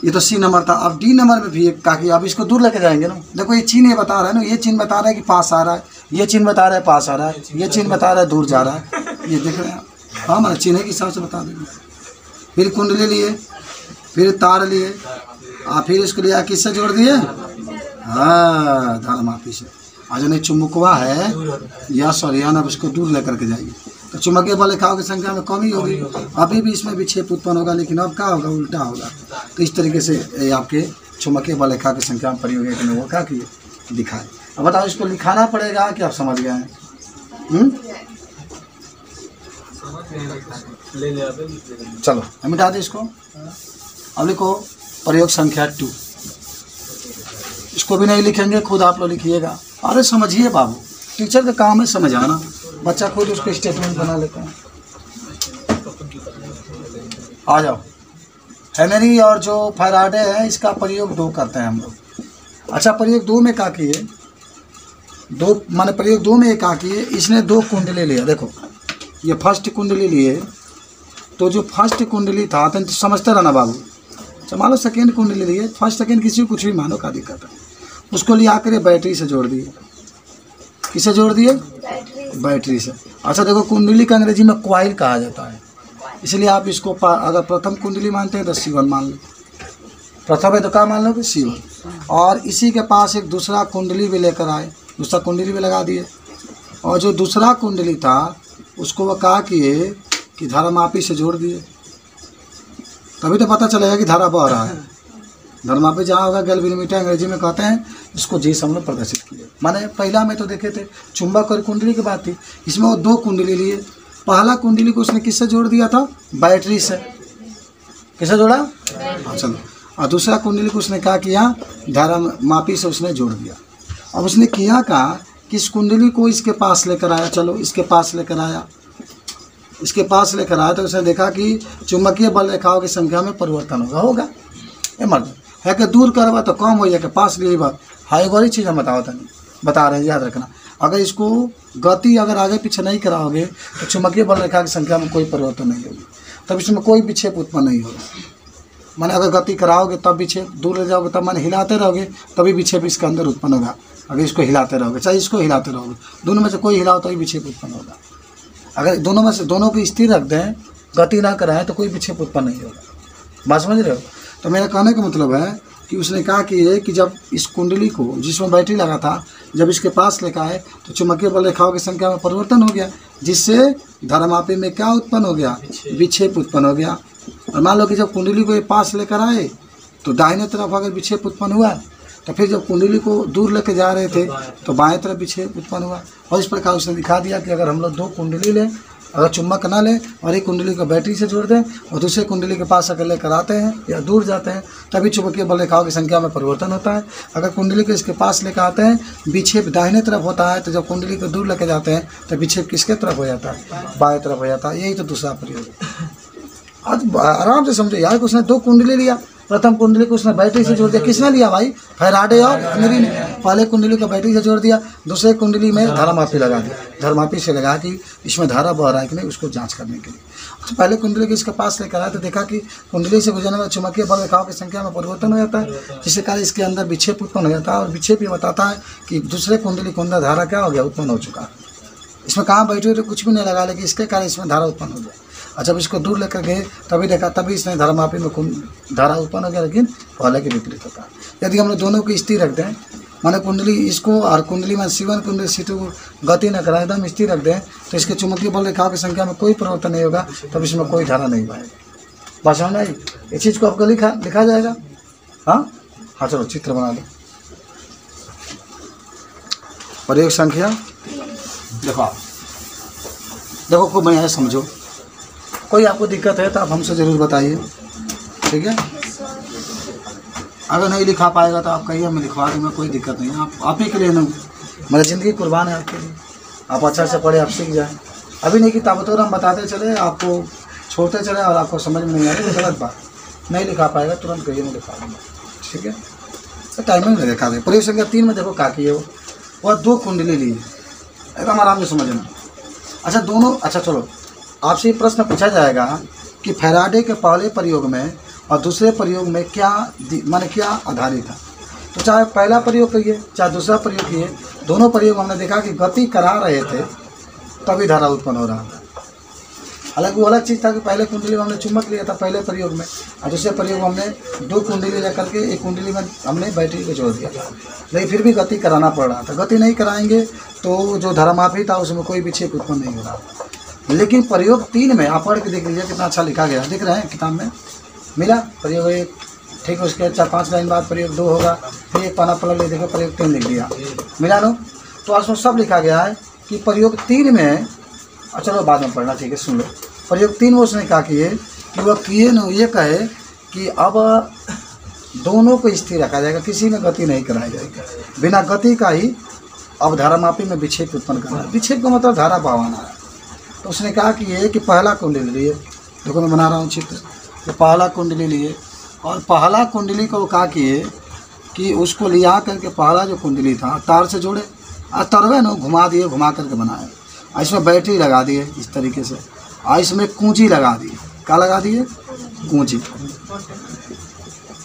ये तो सी नंबर था। अब डी नंबर में भी एक काकी, अब इसको दूर लेके जाएंगे ना। देखो ये चिन्ह ये बता रहा है ना, ये चिन्ह बता रहा है कि पास आ रहा है, ये चिन्ह बता रहा है पास आ रहा है, ये चिन्ह बता रहा है दूर जा रहा है। ये देख रहे हैं? हाँ मतलब चिन्ह के हिसाब से बता देंगे। फिर कुंडली लिए, फिर तार लिए, फिर इसको लिया किससे जोड़ दिए? हाँ धारा मापी से। आज नहीं चुंबकवा है यस और यन, अब इसको दूर लेकर के जाइए तो चुंबकीय बल रेखाओं की संख्या में कमी होगी। अभी भी इसमें विक्षेप उत्पन्न होगा, लेकिन अब क्या होगा? उल्टा होगा। तो इस तरीके से आपके चुंबकीय बल रेखा की संख्या में प्रयोग में वो क्या किए? दिखाए। अब बताओ इसको लिखाना पड़ेगा कि आप समझ गए हैं? चलो हम मिटा दें इसको। अब लिखो प्रयोग संख्या 2। इसको भी नहीं लिखेंगे, खुद आप लोग लिखिएगा। अरे समझिए बाबू, टीचर का काम है समझाना, बच्चा खुद उसको स्टेटमेंट बना लेता है। आ जाओ। हेनरी और जो फैराडे है इसका प्रयोग 2 करते हैं हम लोग। अच्छा प्रयोग 2 में क्या किए? 2 माने प्रयोग 2 में क्या किए? इसने 2 कुंडली लिया। देखो ये फर्स्ट कुंडली लिए, तो जो फर्स्ट कुंडली था तो समझते रहना बाबू। अच्छा मान लो सेकेंड कुंडली लिए, फर्स्ट सेकेंड किसी को कुछ भी मानो, का दिक्कत है। उसको लिया कर बैटरी से जोड़ दिए। किसे जोड़ दिए? बैटरी से। अच्छा देखो कुंडली का अंग्रेजी में क्वाइल कहा जाता है, इसलिए आप इसको अगर प्रथम कुंडली मानते हैं तो C1 मान लो। प्रथम है तो क्या मान लो कि C1, और इसी के पास एक दूसरा कुंडली भी लेकर आए, दूसरा कुंडली भी लगा दिए, और जो दूसरा कुंडली था उसको वह कहा किए कि धारामापी से जोड़ दिए, तभी तो पता चलेगा कि धारा बह रहा है। धारामापी जहाँ होगा गैल्वेनोमीटर अंग्रेजी में कहते हैं, इसको जी हम लोग प्रदर्शित किए। माने पहला में तो देखे थे चुंबक और कुंडली की बात थी, इसमें वो 2 कुंडली लिए। पहला कुंडली को उसने किससे जोड़ दिया था? बैटरी से। किससे जोड़ा? हाँ चलो। और दूसरा कुंडली को उसने क्या किया? धारामापी से उसने जोड़ दिया। अब उसने किया कहा कि इस कुंडली को इसके पास लेकर आया, चलो इसके पास लेकर आया, इसके पास लेकर आया तो उसने देखा कि चुंबकीय बल रेखाओं की संख्या में परिवर्तन होगा। ये मर्द है कि दूर करवा तो कम हो या कि पास लिए बात हाई वाली चीज़ हम बता रहे हैं, याद रखना। अगर इसको गति अगर आगे पीछे नहीं कराओगे तो चुंबकीय बल रेखा की संख्या में कोई परिवर्तन नहीं होगी, तब इसमें कोई विक्षेप उत्पन्न नहीं होगा। माने अगर गति कराओगे तब विक्षेप, दूर ले जाओगे तब माने हिलाते रहोगे तभी विक्षेप इसके अंदर उत्पन्न होगा। अगर इसको हिलाते रहोगे, चाहे इसको हिलाते रहोगे, दोनों में से कोई हिलाओ तभी विक्षेप उत्पन्न होगा। अगर दोनों में से दोनों को स्थिर रख दें, गति ना कराएं तो कोई विक्षेप उत्पन्न नहीं होगा। बात समझ रहे हो? तो मेरा कहने का मतलब है कि उसने कहा कि जब इस कुंडली को जिसमें बैटरी लगा था जब इसके पास लेकर आए तो चुंबकीय बल रेखाओं की संख्या में परिवर्तन हो गया, जिससे धारामापी में क्या उत्पन्न हो गया? विक्षेप उत्पन्न हो गया। और मान लो कि जब कुंडली को ये पास लेकर आए तो दाहिने तरफ अगर विक्षेप उत्पन्न हुआ तो फिर जब कुंडली को दूर लेकर जा रहे थे तो बाएं तरफ विक्षेप उत्पन्न हुआ। और इस प्रकार उसने दिखा दिया कि अगर हम लोग 2 कुंडली लें, अगर चुंबक ना लें और एक कुंडली को बैटरी से जोड़ दें और दूसरे कुंडली के पास अगर लेकर आते हैं या दूर जाते हैं तभी चुंबकीय बल रेखाओं की संख्या में परिवर्तन होता है। अगर कुंडली को इसके पास लेकर आते हैं विक्षेप दाहिने तरफ होता है, तो जब कुंडली को दूर लेकर जाते हैं तो विक्षेप किसके तरफ हो जाता है? बाएं तरफ हो जाता है। यही तो दूसरा प्रयोग है। आज आराम से समझो यार, उसने 2 कुंडली लिया, प्रथम कुंडली को उसने बैटरी से जोड़ दिया। किसने लिया भाई? फैराडे और हेनरी ने। पहले कुंडली को बैटरी से जोड़ दिया, दूसरे कुंडली में धारामापी लगा दिया। धारामापी से लगा कि इसमें धारा बह रहा है कि नहीं, उसको जांच करने के लिए। तो पहले कुंडली को इसके पास लेकर आया तो देखा कि कुंडली से गुजरने वाले चुंबकीय बल रेखाओं की संख्या में परिवर्तन हो जाता है, जिसके कारण इसके अंदर विक्षेप उत्पन्न हो जाता है। और विक्षेप ये बताता है कि दूसरे कुंडली के अंदर धारा क्या हो गया? उत्पन्न हो चुका है। इसमें कहाँ बैटरी तो कुछ भी नहीं लगा, लेकिन इसके कारण इसमें धारा उत्पन्न हो गया। और जब इसको दूर लेकर गए तभी देखा, तभी इसने धारामापी में धारा उत्पन्न हो गया, लेकिन पहले के विपरीत होता है। यदि हम लोग दोनों को स्थिर रख दें, माने कुंडली इसको और कुंडली में C1 कुंडली C2 गति न कराए, एकदम स्थिर रख दें, तो इसके चुंबकीय बल रेखाओं की संख्या में कोई परिवर्तन नहीं होगा, तब इसमें कोई धारा नहीं बहेगा। बस समझ आई? इस चीज़ को आपको लिखा जाएगा। हाँ चलो चित्र बना लो। प्रयोग संख्या देखो खूब बढ़िया है, समझो। कोई आपको दिक्कत है तो आप हमसे ज़रूर बताइए, ठीक है? अगर नहीं लिखा पाएगा तो आप कहिए, मैं लिखवा दूँगा, कोई दिक्कत नहीं। आप ही के लिए नहीं, मेरी ज़िंदगी कुर्बान है आपके लिए। आप अच्छा से पढ़े, आप सीख जाए। अभी नहीं कि ताबतोड़ हम बताते चले, आपको छोड़ते चले और आपको समझ में नहीं आए तो गलत बात। नहीं लिखा पाएगा तुरंत कहिए, मैं लिखा दूँगा, ठीक है? तो टाइमिंग में देखा दे। प्रयोग संख्या 3 में देखो क्या किए, वो 2 कुंडली लिए, एकदम आराम से समझना। अच्छा दोनों, अच्छा चलो आपसे प्रश्न पूछा जाएगा कि फैराडे के पहले प्रयोग में और दूसरे प्रयोग में क्या माने क्या आधारित था। तो चाहे पहला प्रयोग करिए चाहे दूसरा प्रयोग किए, दोनों प्रयोग हमने देखा कि गति करा रहे थे तभी धारा उत्पन्न हो रहा था। हालांकि वो अलग चीज़ था कि पहले कुंडली में हमने चुंबक लिया था पहले प्रयोग में, और दूसरे प्रयोग में हमने 2 कुंडली लेकर के एक कुंडली में हमने बैटरी को जोड़ दिया था, लेकिन फिर भी गति कराना पड़ रहा था। गति नहीं कराएंगे तो जो धारामापी था उसमें कोई विक्षेप उत्पन्न नहीं हो रहा था। लेकिन प्रयोग 3 में आप पढ़ के देख लीजिए कितना अच्छा लिखा गया, दिख रहे हैं किताब में मिला। प्रयोग 1 ठीक है, उसके 4-5 लाइन बाद प्रयोग 2 होगा, फिर एक पाना पलट ले देखो प्रयोग 3 लिख दिया, मिला लो। तो उसमें सब लिखा गया है कि प्रयोग 3 में, चलो बाद में पढ़ना, ठीक है सुन लो। प्रयोग 3 में उसने कहा कि वह किए न ये कहे कि अब दोनों को स्थिर रखा जाएगा, किसी में गति नहीं कराई जाएगी, बिना गति का ही अब धारामापी में विक्षेप उत्पन्न करना है। विक्षेप का मतलब धारा बहाना है। तो उसने कहा कि ये कि पहला कुंडली लिए, देखो मैं बना रहा हूँ चित्र, तो पहला कुंडली लिए और पहला कुंडली को कहा कि उसको लिया करके पहला जो कुंडली था तार से जोड़े और तरवे न घुमा दिए, घुमा करके बनाए। इसमें बैटरी लगा दिए इस तरीके से, और इसमें कुंजी लगा दी। क्या लगा दिए? कुंजी।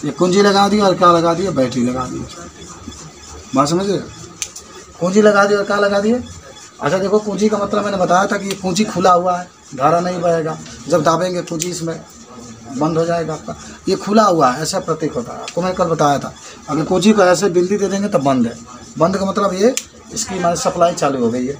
ये कुंजी लगा दी और क्या लगा दिए? बैटरी लगा दी। बात समझिए, कुंजी लगा दी और क्या लगा दिए? अच्छा देखो, कुंजी का मतलब मैंने बताया था कि ये कुंजी खुला हुआ है, धारा नहीं बहेगा। जब दाबेंगे कुंजी इसमें बंद हो जाएगा आपका। ये खुला हुआ है ऐसा प्रतीक होता है। आपको मैं कल बताया था, अगर कोजी को ऐसे बिंदी दे देंगे तो बंद है। बंद का मतलब ये इसकी हमारी सप्लाई चालू हो गई है।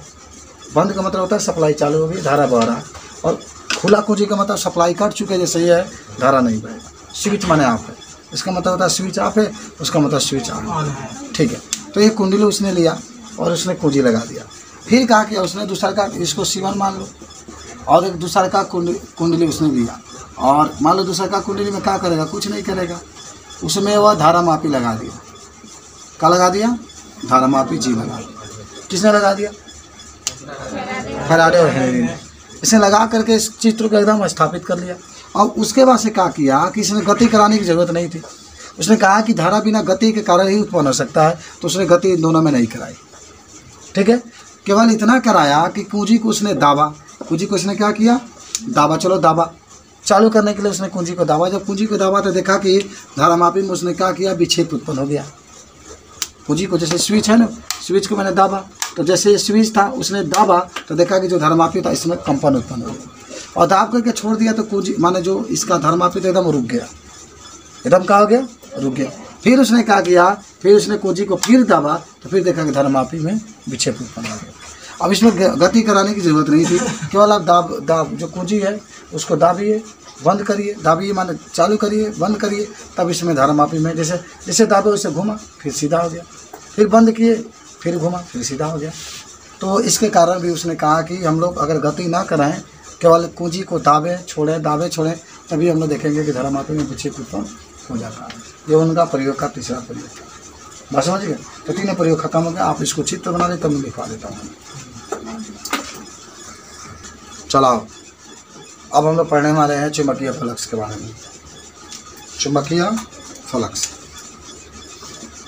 बंद का मतलब होता है सप्लाई चालू हो गई, धारा बह रहा है। और खुला कोजी का मतलब सप्लाई कट चुके जैसे ये है, धारा नहीं बहेगा। स्विच माने ऑफ है, इसका मतलब होता है स्विच ऑफ है, उसका मतलब स्विच ऑन है। ठीक है, तो ये कुंडली उसने लिया और उसने कुंजी लगा दिया। फिर कहा कि उसने दूसरा का इसको C1 मान लो, और एक दूसरा का कुंडली उसने लिया, और मान लो दूसरा का कुंडली में क्या करेगा, कुछ नहीं करेगा। उसमें वह धारा मापी लगा दिया। क्या लगा दिया? धारा मापी G लगा दिया। किसने लगा दिया? फैराडे और हेनरी ने। इसने लगा करके इस चित्र को एकदम स्थापित कर लिया। और उसके बाद से क्या किया कि इसने गति कराने की ज़रूरत नहीं थी। उसने कहा कि धारा बिना गति के कारण ही उत्पन्न हो सकता है, तो उसने गति इन दोनों में नहीं कराई। ठीक है, केवल इतना कराया कि कुंजी को उसने दाबा। कुंजी को उसने क्या किया? दाबा। चलो दाबा चालू करने के लिए उसने कुंजी को दाबा। जब कुंजी को दाबा तो देखा कि धारा मापी में उसने क्या किया? विक्षेप उत्पन्न हो गया। कुंजी को जैसे स्विच है ना, स्विच को मैंने दाबा, तो जैसे ये स्विच था उसने दाबा तो देखा कि जो धारामापी था इसमें कंपन उत्पन्न हो गया। और दाब करके छोड़ दिया तो कुंजी माने जो इसका धारामापी था एकदम रुक गया। एकदम क्या हो गया? रुक गया। फिर उसने क्या किया? फिर उसने कुंजी को फिर दाबा तो फिर देखा कि धारामापी में विक्षेप उत्पन्न हो गया। अब इसमें गति कराने की ज़रूरत नहीं थी, केवल आप दाब जो कुंजी है उसको दाबिए, बंद करिए, दाबिए माने चालू करिए, बंद करिए, तब इसमें धारामापी में जैसे दाबे वैसे घुमा, फिर सीधा हो गया। फिर बंद किए, फिर घुमा, फिर सीधा हो गया। तो इसके कारण भी उसने कहा कि हम लोग अगर गति ना कराएं, केवल कुंजी को दाबे छोड़ें, तभी हम लोग देखेंगे कि धारामापी में विक्षेप उत्पन्न हो जाता है। ये उनका प्रयोग का तीसरा प्रयोग था। बात समझ गए? तो तीनों प्रयोग खत्म हो गया। आप इसको चित्र बना लें तब मैं लिखवा देता हूँ। चलाओ, अब हम लोग पढ़ने वाले हैं चुंबकीय फ्लक्स के बारे में। चुंबकीय फ्लक्स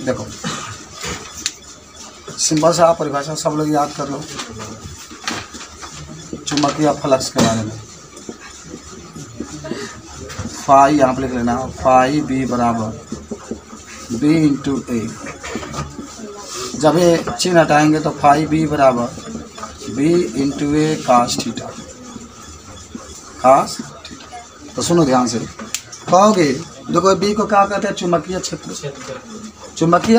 देखो, सिंपल सा परिभाषा सब लोग याद कर लो चुंबकीय फ्लक्स के बारे में। फाई यहाँ पर लिख लेना, फाई बी बराबर बी इंटू ए। जब ये चिन्ह हटाएंगे तो फाई बी बराबर B into A cos theta. Cos theta. तो सुनो ध्यान से, कहोगे देखो बी को क्या कहते हैं? चुंबकीय क्षेत्र, चुंबकीय,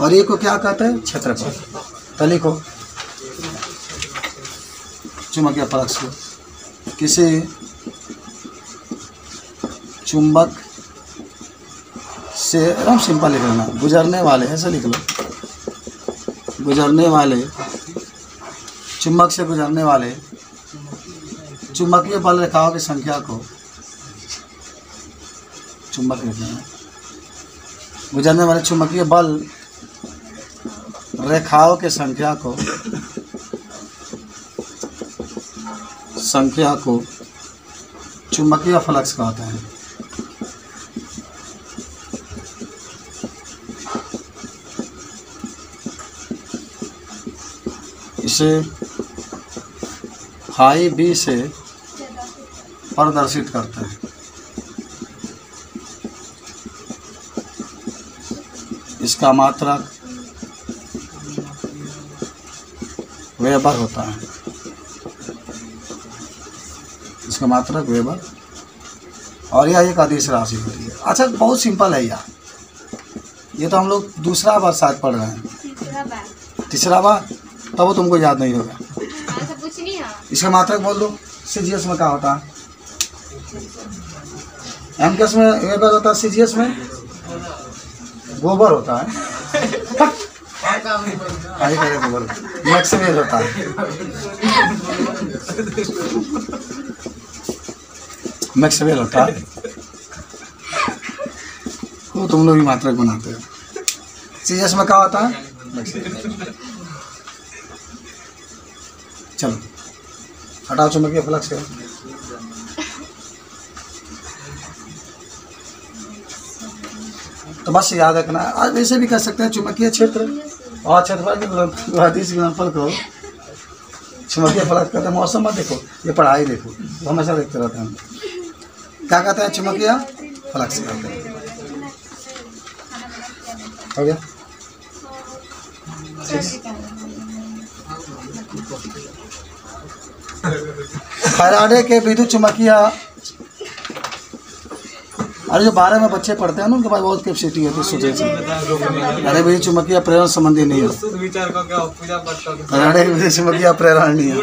और ए को क्या कहते हैं? क्षेत्रफल। तो लिखो चुंबकीय फ्लक्स को किसी चुंबक से एकदम सिंपल लिख लेना, गुजरने वाले, ऐसे लिख लो, गुजरने वाले, चुंबक से गुजरने वाले चुंबकीय बल रेखाओं की संख्या को चुंबक लिखना है। गुजरने वाले चुंबकीय बल रेखाओं के संख्या को चुंबकीय फ्लक्स कहते हैं। इसे फाई बी से प्रदर्शित करते हैं। इसका मात्रक वेबर होता है। इसका मात्रक वेबर, और यह एक अदिश राशि होती है। अच्छा, बहुत सिंपल है यार, ये तो हम लोग दूसरा बार शायद पढ़ रहे हैं, तीसरा बार, तब वो तुमको याद नहीं होगा। इसका मात्रक बोल दो। सीजीएस में क्या होता है? एमकेएस में वेबर होता है, सीजीएस में गोबर होता है। गोबर मैक्सवेल होता है। मैक्सवेल होता है, वो तुम लोग भी मात्रक बनाते हो। सीजीएस में क्या होता है? चलो हटाओ चुंबकीय फ्लक्स के। तो बस याद रखना, आज वैसे भी कर सकते हैं चुंबकीय क्षेत्र और क्षेत्रफल के अदिश गुणनफल को चुंबकीय फ्लक्स कहते हैं। मौसम मत देखो, ये पढ़ाई देखो, तो हमेशा देखते रहते हैं। क्या कहते हैं? चुंबकीय फ्लक्स कहते हैं। हो गया? फैराडे के विद्युत चुंबकीय अरे जो 12 में बच्चे पढ़ते हैं ना उनके पास बहुत कैपेसिटी होती है सोचने की। अरे भाई चुंबकीय प्रेरण संबंधी नहीं है, अरे चुंबकीय प्रेरण नहीं है।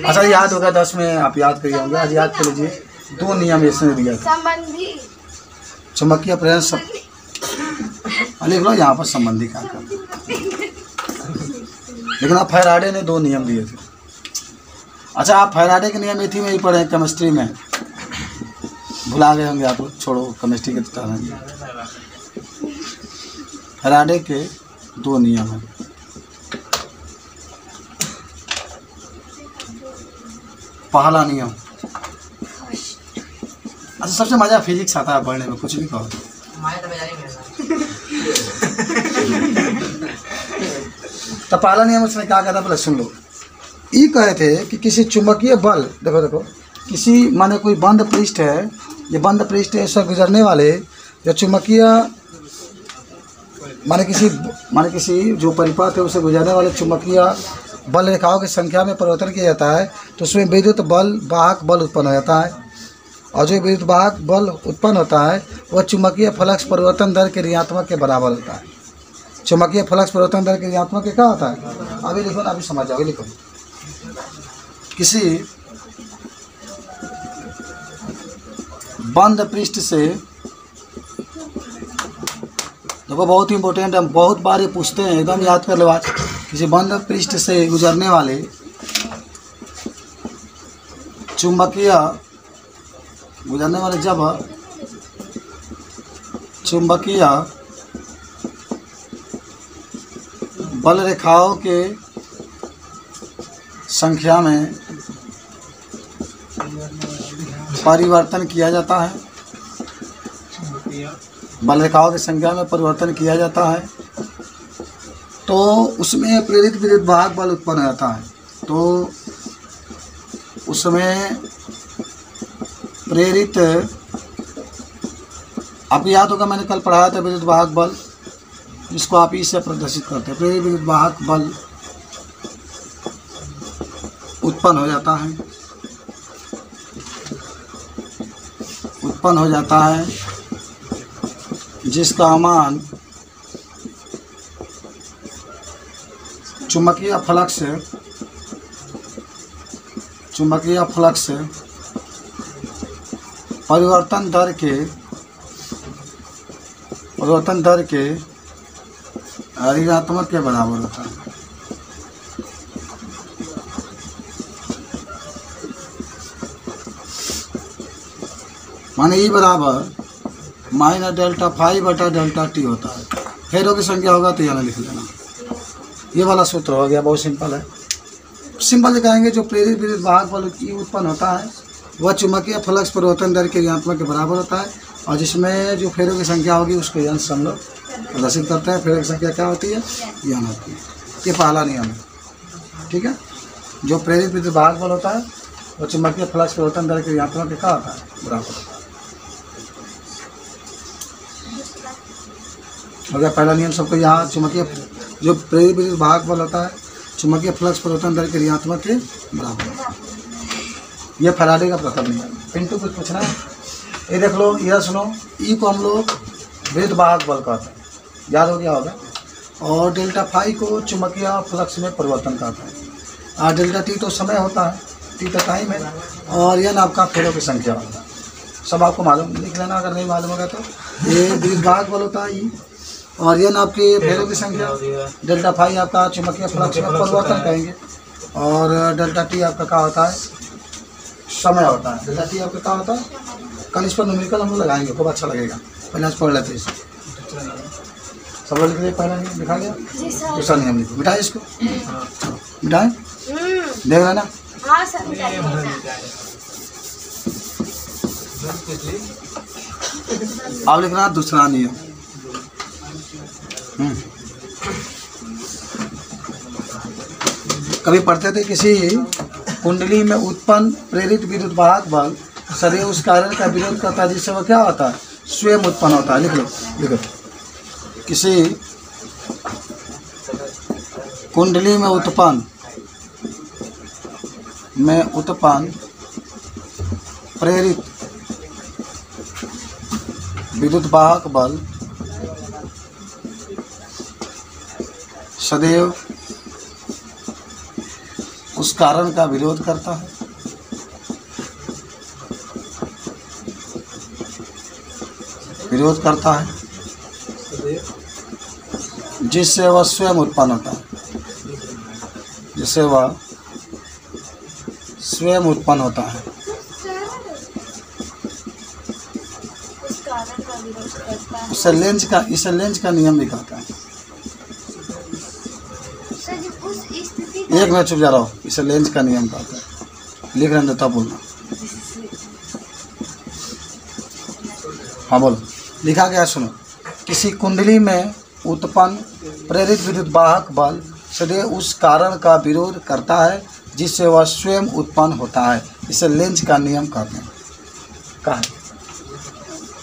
अच्छा याद होगा 10 में आप याद करिए होंगे, आज याद कर लीजिए 2 नियम इसने दिया था चुंबकीय प्रेरण लिख लो यहाँ पर संबंधी का, लेकिन आप फैराडे ने 2 नियम दिए थे। अच्छा आप फैराडे के नियम इथी में ही पढ़े केमिस्ट्री में, भुला गए होंगे आप, छोड़ो केमिस्ट्री के तरह। फैराडे के 2 नियम हैं। पहला नियम, अच्छा सबसे मजा फिजिक्स आता है पढ़ने में, कुछ भी कहो। तो पहला नियम उसने क्या कहता पहले सुन लो। ये कहे थे कि किसी चुंबकीय बल, देखो देखो, किसी माने कोई बंद पृष्ठ है, ये बंद पृष्ठ है, इससे गुजरने वाले जो चुंबकीय माने किसी जो परिपथ है उसे गुजरने वाले चुंबकीय बल रेखाओं की संख्या में परिवर्तन किया जाता है, तो उसमें विद्युत बल वाहक बल उत्पन्न हो जाता है। और जो विद्युत वाहक बल उत्पन्न होता है वह चुंबकीय फ्लक्स परिवर्तन दर के ऋणात्मक के बराबर होता है। चुंबकीय फ्लक्स परिवर्तन दर के ऋणात्मक क्या होता है, अभी लिखो ना, अभी समझ जाओगे। लिखो किसी बंद पृष्ठ से, देखो बहुत ही इंपॉर्टेंट है, हम बहुत बार ये पूछते हैं, एकदम याद कर लो आज। किसी बंद पृष्ठ से गुजरने वाले जब चुंबकीय बल रेखाओं के संख्या में परिवर्तन किया जाता है, बल रेखाओं की संख्या में परिवर्तन किया जाता है, तो उसमें प्रेरित विद्युत वाहक बल उत्पन्न हो जाता है। तो उसमें प्रेरित, आपको याद होगा मैंने कल पढ़ाया था विद्युत वाहक बल, जिसको आप इससे प्रदर्शित करते हैं। प्रेरित विद्युत वाहक बल उत्पन्न हो जाता है, जिसका मान चुंबकीय फ्लक्स परिवर्तन दर के ऋणात्मक के बराबर होता है। माने ई बराबर माइनस डेल्टा फाइव बटा डेल्टा टी होता है। फेरों की संख्या होगा तो यहाँ लिख लेना, ये वाला सूत्र हो गया, बहुत सिंपल है। सिंपल कहेंगे जो प्रेरित विद्युत वाहक बल उत्पन्न होता है वह चुंबकीय फ्लक्स परिवर्तन दर के ऋणात्मक के बराबर होता है, और जिसमें जो फेरों की संख्या होगी उसको यन से हम लोग प्रदर्शित करते हैं। फेरों की संख्या क्या होती है, यन होती है। ये पहला नियम है, ठीक है। जो प्रेरित विद्युत वाहक बल होता है वह चुंबकीय फ्लक्स परिवर्तन दर के ऋणात्मक के क्या होता है, बराबर होता है। हो गया पहला नियम सबको यहाँ। चुंबकीय जो प्रेरित विद्युत वाहक बल होता है चुंबकीय फ्लक्स परिवर्तन दर के ऋणात्मक के बराबर होता है। ये फैराडे का प्रथम नियम। पिंटू कुछ पूछना है, ये देख लो, यह सुनो, ई को हम लोग विद्युत वाहक बल कहते हैं, याद हो गया होगा। और डेल्टा फाइव को चुंबकीय फ्लक्स में परिवर्तन कहते हैं, और डेल्टा टी तो समय होता है, टी का टाइम है, और यह आपका फेरों की संख्या होता है। सब आपको मालूम, लिख लेना अगर नहीं मालूम होगा तो। ये विद्युत वाहक बल होता है, और यह आपकी फेरों की संख्या। डेल्टा फाइव आपका चुंबकीय फ्लक्स में परिवर्तन कहेंगे, और डेल्टा टी आपका क्या होता है, समय होता है। डेल्टा टी आपका क्या होता है, कल इस पर न्यूमेरिकल हम लोग लगाएंगे, खूब अच्छा लगेगा। पहले आज पढ़ लेते हैं इसे, सब लोग लिख रहे। पहला नियम लिखा गया, दूसरा नियम लिखो, मिटाए इसको, मिटाए, देख लेना। अब लिखना दूसरा नियम। कभी पढ़ते थे किसी कुंडली में उत्पन्न प्रेरित विद्युत वाहक बल सदैव उस कारण का विरोध करता है जिससे वह क्या होता है, स्वयं उत्पन्न होता है। लिख लो, लिखो, किसी कुंडली में उत्पन्न प्रेरित विद्युत वाहक बल सदैव उस कारण का विरोध करता है जिससे वह स्वयं उत्पन्न होता है, जिससे वह स्वयं उत्पन्न होता है। इसे लेंज का नियम भी कहता है। एक मिनट चुप जा रहा हूँ। इसे लेंज का नियम कहता है। लिख रहे तब बोलना। हाँ बोलो। लिखा गया सुनो। किसी कुंडली में उत्पन्न प्रेरित विद्युत वाहक बल सदैव उस कारण का विरोध करता है जिससे वह स्वयं उत्पन्न होता है। इसे लेंज का नियम कहते हैं। कहा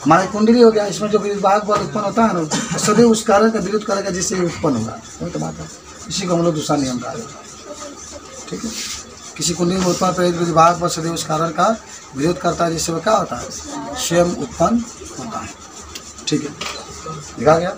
हमारी कुंडली हो गया, इसमें जो विद्युत वाहक बल उत्पन्न होता है ना, सदैव उस कारण का विरोध करेगा जिससे उत्पन्न होगा। वही तो बात है। इसी को हम लोग दूसरा नियम कहा जाता है। ठीक है। किसी कुंडली में उत्पन्न प्रेरित विद्युत वाहक बल सदैव उस कारण का विरोध करता है जिससे वह क्या होता है, स्वयं उत्पन्न होता है। ठीक है। लिखा गया।